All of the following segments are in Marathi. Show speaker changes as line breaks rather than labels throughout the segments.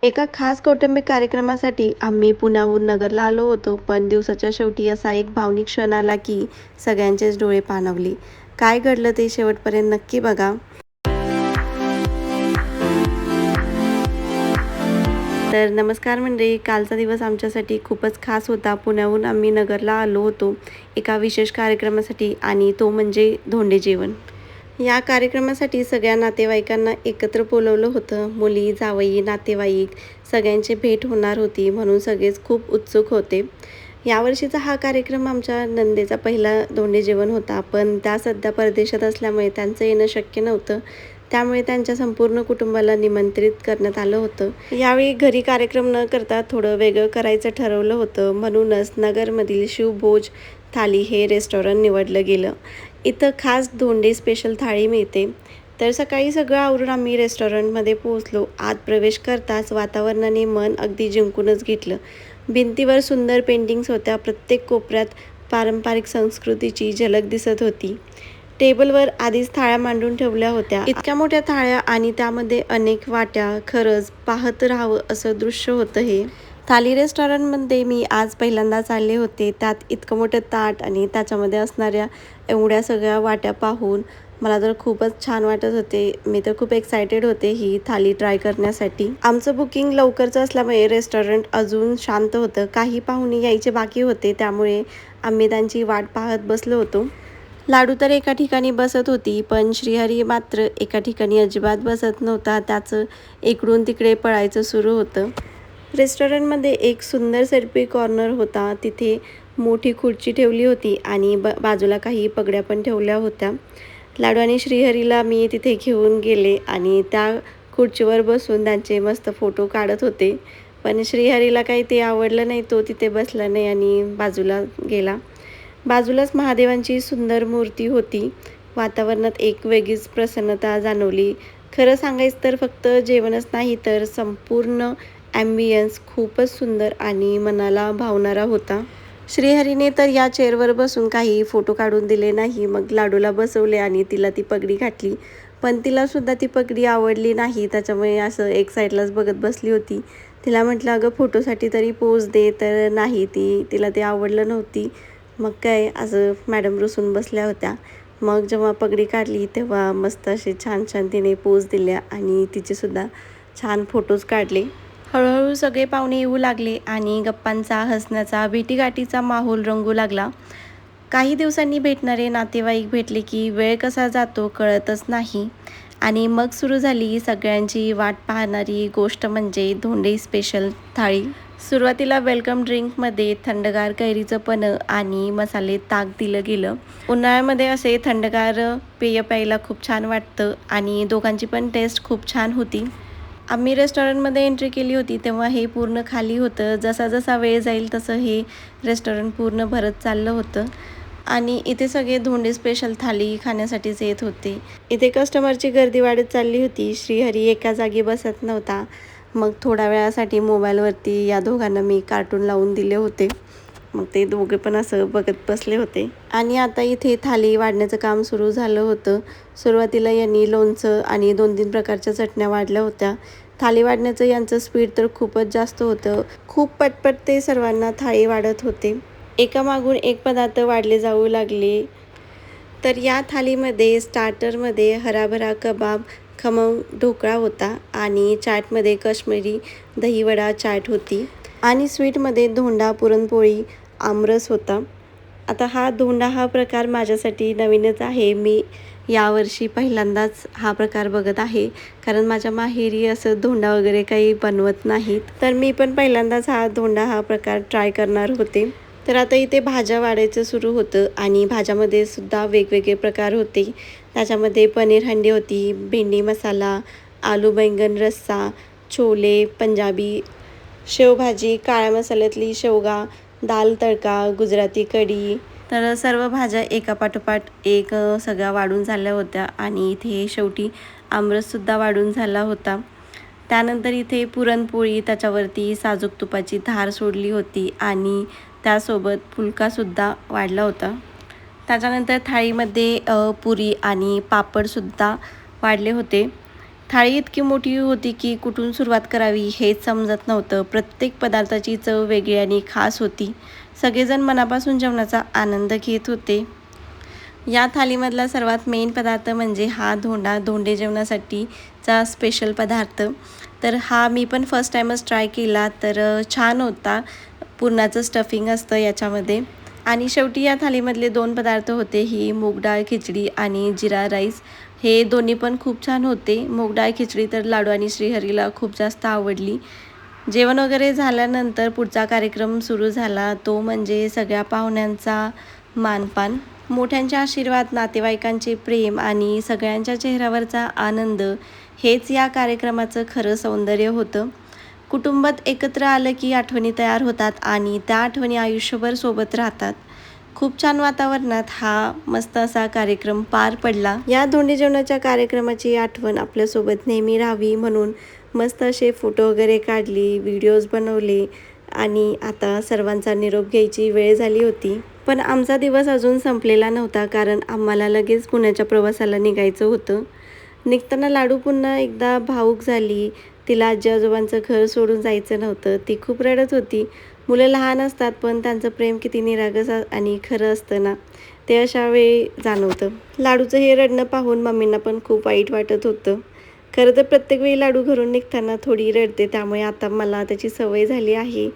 एका खास कौटुंबिक कार्यक्रमासाठी आम्ही पुण्याहून नगरला आलो होतो, पण दिवसाच्या शेवटी असा एक भावनिक क्षण आला की सगळ्यांचेच डोळे पाणावले. काय घडलं ते शेवटपर्यंत नक्की बघा. तर नमस्कार मंडळी, कालचा दिवस आमच्यासाठी खूपच खास होता. पुण्याहून आम्ही नगरला आलो होतो एका विशेष कार्यक्रमासाठी आणि तो म्हणजे धोंडे जेवण. या कार्यक्रमासाठी सगळ्या नातेवाईकांना एकत्र बोलवलं होतं. मुली, जावई, नातेवाईक सगळ्यांची भेट होणार होती म्हणून सगळेच खूप उत्सुक होते. यावर्षीचा हा कार्यक्रम आमच्या नंदेचा पहिला धोंडे जेवण होता, पण त्या सध्या परदेशात असल्यामुळे त्यांचं येणं शक्य नव्हतं. त्यामुळे त्यांच्या संपूर्ण कुटुंबाला निमंत्रित करण्यात आलं होतं. यावेळी घरी कार्यक्रम न करता थोडं वेगळं करायचं ठरवलं होतं, म्हणूनच नगरमधील शिवभोज थाली हे रेस्टॉरंट निवडलं गेलं. इथं खास धोंडे स्पेशल थाळी मिळते. तर सकाळी सगळं आवरून आम्ही रेस्टॉरंटमध्ये पोहोचलो. आत प्रवेश करताच वातावरणाने मन अगदी जिंकूनच घेतलं. भिंतीवर सुंदर पेंटिंग्स होत्या. प्रत्येक कोपऱ्यात पारंपरिक संस्कृतीची झलक दिसत होती. टेबलवर आधीच थाळ्या मांडून ठेवल्या होत्या. इतक्या मोठ्या थाळ्या आणि त्यामध्ये अनेक वाट्या. खरंच पाहत राहावं असं दृश्य होतं हे. थाली रेस्टॉरंटमध्ये मी आज पहिल्यांदाच आले होते. त्यात इतकं मोठं ताट आणि त्याच्यामध्ये असणाऱ्या एवढ्या सगळ्या वाट्या पाहून मला तर खूपच छान वाटत होते. मी तर खूप एक्सायटेड होते ही थाली ट्राय करण्यासाठी. आमचं बुकिंग लवकरचं असल्यामुळे रेस्टॉरंट अजून शांत होतं. काही पाहुणे यायचे बाकी होते, त्यामुळे आम्ही त्यांची वाट पाहत बसलो होतो. लाडू तर एका ठिकाणी बसत होती, पण श्रीहरी मात्र एका ठिकाणी अजिबात बसत नव्हता. त्याचं इकडून तिकडे पळायचं सुरू होतं. रेस्टॉरंटमध्ये एक सुंदर सेल्फी कॉर्नर होता. तिथे मोठी खुर्ची ठेवली होती आणि बाजूला काही पगड्या पण ठेवल्या होत्या. लाडू आणि श्रीहरीला मी तिथे घेऊन गेले आणि त्या खुर्चीवर बसून त्यांचे मस्त फोटो काढत होते. पण श्रीहरीला काही ते आवडलं नाही. तो तिथे बसला नाही आणि बाजूला गेला. बाजूलाच महादेवांची सुंदर मूर्ती होती. वातावरणात एक वेगळीच प्रसन्नता जाणवली. खरं सांगायचं तर फक्त जेवणच नाही, तर संपूर्ण ॲम्बियन्स खूपच सुंदर आणि मनाला भावणारा होता. श्रीहरीने तर या चेअरवर बसून काही फोटो काढून दिले नाही. मग लाडूला बसवले आणि तिला ती पगडी घातली. पण तिलासुद्धा ती पगडी आवडली नाही. त्याच्यामुळे असं एक साईडलाच बघत बसली होती. तिला म्हटलं, अगं फोटोसाठी तरी पोज दे, तर नाही, तिला ते आवडलं नव्हती. मग काय, असं मॅडम रुसून बसल्या होत्या. मग जेव्हा पगडी काढली तेव्हा मस्त असे छान छान तिने पोज दिल्या आणि तिचेसुद्धा छान फोटोज काढले. हळूहळू सगळे पाहुणे येऊ लागले आणि गप्पांचा, हसण्याचा, भेटीगाठीचा माहोल रंगू लागला. काही दिवसांनी भेटणारे नातेवाईक भेटले की वेळ कसा जातो कळतच नाही. आणि मग सुरू झाली सगळ्यांची वाट पाहणारी गोष्ट म्हणजे धोंडे स्पेशल थाळी. सुरुवातीला वेलकम ड्रिंकमध्ये थंडगार कैरीचं पन्हं आणि मसाले ताक दिलं गेलं. उन्हाळ्यामध्ये असे थंडगार पेय प्यायला खूप छान वाटतं आणि दोघांची पण टेस्ट खूप छान होती. आम्ही रेस्टॉरंटमध्ये एंट्री केली होती तेव्हा हे पूर्ण खाली होतं. जसा जसा वेळ जाईल तसं हे रेस्टॉरंट पूर्ण भरत चाललं होतं आणि इथे सगळे धोंडे स्पेशल थाली खाण्यासाठीच येत होते. इथे कस्टमरची गर्दी वाढत चालली होती. श्रीहरी एका जागी बसत नव्हता. मग थोड्या वेळासाठी मोबाईलवरती या दोघांना मी कार्टून लावून दिले होते. मग ते दोघे पण असं बघत बसले होते. आणि आता इथे थाली वाढण्याचं काम सुरू झालं होतं. सुरुवातीला यांनी लोणचं आणि 2-3 प्रकारच्या चटण्या वाढल्या होत्या. थाली वाढण्याचं यांचं स्पीड तर खूपच जास्त होतं. खूप पटपट ते सर्वांना थाळी वाढत होते. एकामागून एक पदार्थ वाढले जाऊ लागले. तर या थालीमध्ये स्टार्टरमध्ये हराभरा कबाब, खमंग ढोकळा होता आणि चाटमध्ये काश्मीरी दहीवडा चाट होती आणि स्वीटमध्ये धोंडा, पुरणपोळी, आमरस होता. आता हा प्रकार माझ्यासाठी नवीनच आहे. मी यावर्षी पहिल्यांदाच हा प्रकार बघत आहे, कारण माझ्या माहेरी असं धोंडा वगैरे काही बनवत नाहीत. तर मी पण पहिल्यांदाच हा प्रकार ट्राय करणार होते. तर आता इथे भाज्या वाढायचं सुरू होतं आणि भाज्यामध्ये सुद्धा वेगवेगळे प्रकार होते. त्याच्यामध्ये पनीर हंडी होती, भेंडी मसाला, आलू बैंगन रस्सा, छोले, पंजाबी शेवभाजी, काळ्या मसाल्यातली शेवगा, दाल तडका, गुजराती कढी. तर सर्व भाज्या एकापाठोपाठ एक सगळ्या वाढून झाल्या होत्या आणि इथे शेवटी आमरससुद्धा वाढून झाला होता. त्यानंतर इथे पुरणपोळी, त्याच्यावरती साजूक तुपाची धार सोडली होती आणि त्यासोबत फुलकासुद्धा वाढला होता. त्याच्यानंतर थाळीमध्ये पुरी आणि पापडसुद्धा वाढले होते. थाळी इतकी मोठी होती की कुठून सुरुवात करावी हेच समजत नव्हतं. प्रत्येक पदार्थाची चव वेगळी आणि खास होती. सगळेजण मनापासून जेवणाचा आनंद घेत होते. या थालीमधला सर्वात मेन पदार्थ म्हणजे हा धोंडा, धोंडे जेवणासाठीचा स्पेशल पदार्थ. तर हा मी पण फर्स्ट टाईमच ट्राय केला, तर छान होता. पुरणाचं स्टफिंग असतं याच्यामध्ये. आणि शेवटी या थालीमधले 2 पदार्थ होते, ही मूग डाळ खिचडी आणि जिरा राईस. हे दोन्ही पण खूप छान होते. मूग डाळ खिचडी तर लाडू आणि श्रीहरीला खूप जास्त आवडली. जेवण वगैरे झाल्यानंतर पुढचा कार्यक्रम सुरू झाला, तो म्हणजे सगळ्या पाहुण्यांचा मानपान. मोठ्यांचे आशीर्वाद, नातेवाईकांचे प्रेम आणि सगळ्यांच्या चेहऱ्यावरचा आनंद हेच या कार्यक्रमाचं खरं सौंदर्य होतं. कुटुंबात एकत्र आलं की आठवणी तयार होतात आणि त्या आठवणी आयुष्यभर सोबत राहतात. खूप छान वातावरणात हा मस्त असा कार्यक्रम पार पडला. या धोंडे जेवणाच्या कार्यक्रमाची आठवण आपल्यासोबत नेहमी राहावी म्हणून मस्त असे फोटो वगैरे काढली, व्हिडिओज बनवले आणि आता सर्वांचा निरोप घ्यायची वेळ झाली होती. पण आमचा दिवस अजून संपलेला नव्हता, कारण आम्हाला लगेच पुण्याच्या प्रवासाला निघायचं होतं. निघताना लाडू पुन्हा एकदा भावूक झाली. तिला आजी आजोबांचं घर सोडून जायचं नव्हतं. ती खूप रडत होती. मुलं लहान असतात, पण त्यांचं प्रेम किती निरागस आणि खरं असतं ना, ते अशा वेळी जाणवतं. लाडूचं हे रडणं पाहून मम्मींना पण खूप वाईट वाटत होतं. खरं तर प्रत्येक वेळी लाडू घरून निघताना थोडी रडते, त्यामुळे आता मला त्याची सवय झाली आहे.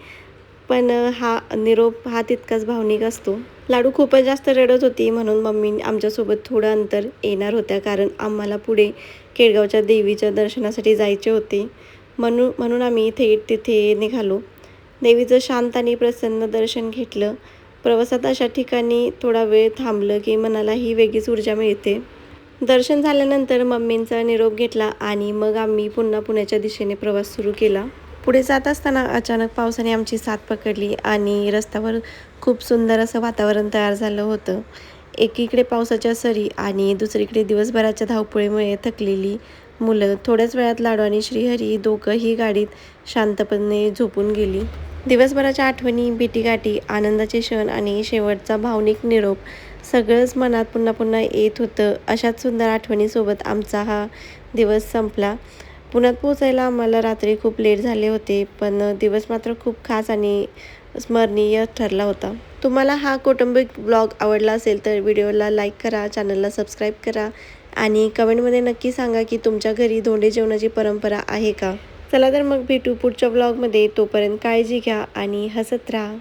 पण हा निरोप हा तितकाच भावनिक असतो. लाडू खूपच जास्त रडत होती, म्हणून मम्मी आमच्यासोबत थोडं अंतर येणार होत्या, कारण आम्हाला पुढे केडगावच्या देवीच्या दर्शनासाठी जायचे होते. म्हणून आम्ही थेट तिथे निघालो. देवीचं शांत आणि प्रसन्न दर्शन घेतलं. प्रवासात अशा ठिकाणी थोडा वेळ थांबलं की मनाला ही वेगळीच ऊर्जा मिळते. दर्शन झाल्यानंतर मम्मींचा निरोप घेतला आणि मग आम्ही पुन्हा पुण्याच्या दिशेने प्रवास सुरू केला. पुढे जात असताना अचानक पावसाने आमची साथ पकडली आणि रस्त्यावर खूप सुंदर असं वातावरण तयार झालं होतं. एकीकडे पावसाच्या सरी आणि दुसरीकडे दिवसभराच्या धावपळीमुळे थकलेली मुलं. थोड्याच वेळात लाडू आणि श्रीहरी दोघंही गाडीत शांतपणे झोपून गेली. दिवसभराच्या आठवणी, भेटीगाठी, आनंदाचे क्षण आणि शेवटचा भावनिक निरोप सगळंच मनात पुन्हा पुन्हा येत होतं. अशाच सुंदर आठवणीसोबत आमचा हा दिवस संपला. पुण्यात पोहोचायला आम्हाला रात्री खूप लेट झाले होते, पण दिवस मात्र खूप खास आणि स्मरणीय ठरला होता. तुम्हाला हा कौटुंबिक ब्लॉग आवडला असेल तर व्हिडिओला लाईक करा, चॅनलला सबस्क्राईब करा आणि कमेंटमध्ये नक्की सांगा की तुमच्या घरी धोंडे जेवणाची परंपरा आहे का? चला तर मग भेटू पुढच्या ब्लॉगमध्ये. तोपर्यंत काळजी घ्या आणि हसत राहा.